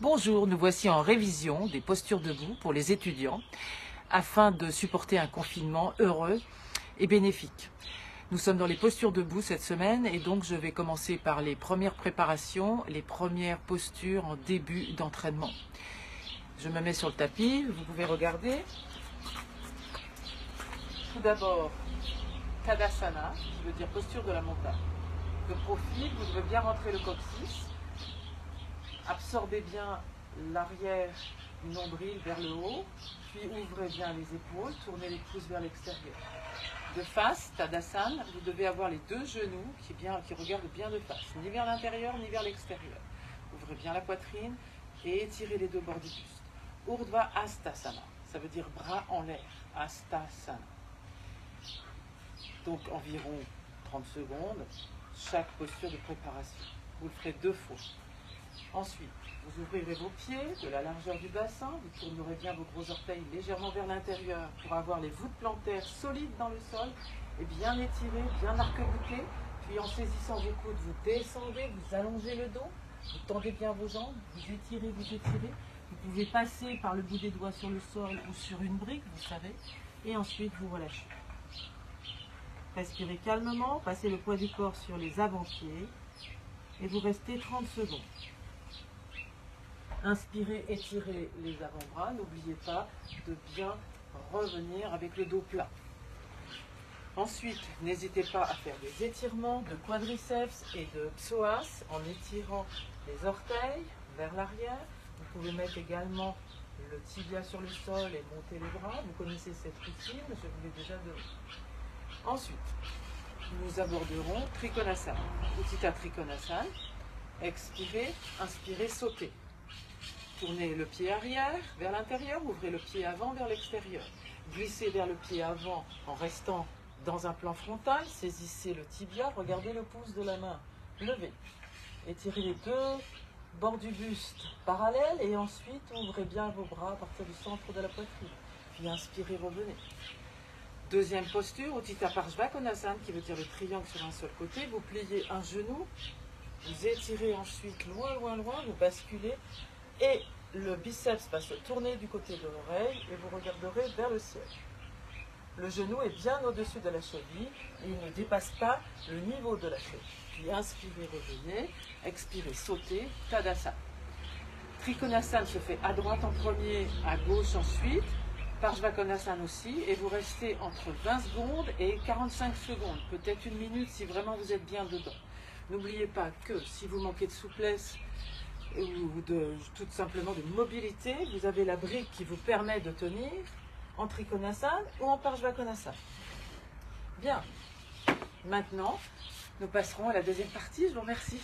Bonjour, nous voici en révision des postures debout pour les étudiants afin de supporter un confinement heureux et bénéfique. Nous sommes dans les postures debout cette semaine et donc je vais commencer par les premières préparations, les premières postures en début d'entraînement. Je me mets sur le tapis, vous pouvez regarder. Tout d'abord, Tadasana, qui veut dire posture de la montagne. De profil, vous devez bien rentrer le coccyx. Absorbez bien l'arrière du nombril vers le haut, puis ouvrez bien les épaules, tournez les pouces vers l'extérieur. De face, Tadasana, vous devez avoir les deux genoux qui regardent bien de face, ni vers l'intérieur ni vers l'extérieur. Ouvrez bien la poitrine et étirez les deux bords du buste. Urdhva Hastasana, ça veut dire bras en l'air, Hastasana. Donc environ 30 secondes, chaque posture de préparation. Vous le ferez 2 fois. Ensuite, vous ouvrirez vos pieds de la largeur du bassin, vous tournerez bien vos gros orteils légèrement vers l'intérieur pour avoir les voûtes plantaires solides dans le sol et bien étirées, bien arc-boutées. Puis en saisissant vos coudes, vous descendez, vous allongez le dos, vous tendez bien vos jambes, vous étirez, vous étirez. Vous pouvez passer par le bout des doigts sur le sol ou sur une brique, vous savez, et ensuite vous relâchez. Respirez calmement, passez le poids du corps sur les avant-pieds et vous restez 30 secondes. Inspirez, étirez les avant-bras. N'oubliez pas de bien revenir avec le dos plat. Ensuite, n'hésitez pas à faire des étirements de quadriceps et de psoas en étirant les orteils vers l'arrière. Vous pouvez mettre également le tibia sur le sol et monter les bras. Vous connaissez cette routine, je vous l'ai déjà donnée. Ensuite, nous aborderons Trikonasana. Utthita Trikonasana. Expirez, inspirez, sautez. Tournez le pied arrière vers l'intérieur, ouvrez le pied avant vers l'extérieur. Glissez vers le pied avant en restant dans un plan frontal. Saisissez le tibia, regardez le pouce de la main. Levez. Étirez les deux bords du buste parallèles et ensuite ouvrez bien vos bras à partir du centre de la poitrine. Puis inspirez, revenez. Deuxième posture, Utthita Parshvakonasana, qui veut dire le triangle sur un seul côté. Vous pliez un genou, vous étirez ensuite loin, vous basculez. Et le biceps va se tourner du côté de l'oreille et vous regarderez vers le ciel. Le genou est bien au-dessus de la cheville et il ne dépasse pas le niveau de la cheville. Puis inspirez, revenez, expirez, sautez, Tadasana. Trikonasana se fait à droite en premier, à gauche ensuite, Parshvakonasana aussi, et vous restez entre 20 secondes et 45 secondes, peut-être 1 minute si vraiment vous êtes bien dedans. N'oubliez pas que si vous manquez de souplesse, ou tout simplement de mobilité, vous avez la brique qui vous permet de tenir en Trikonasana ou en Parshvakonasana. Bien, maintenant, nous passerons à la deuxième partie. Je vous remercie.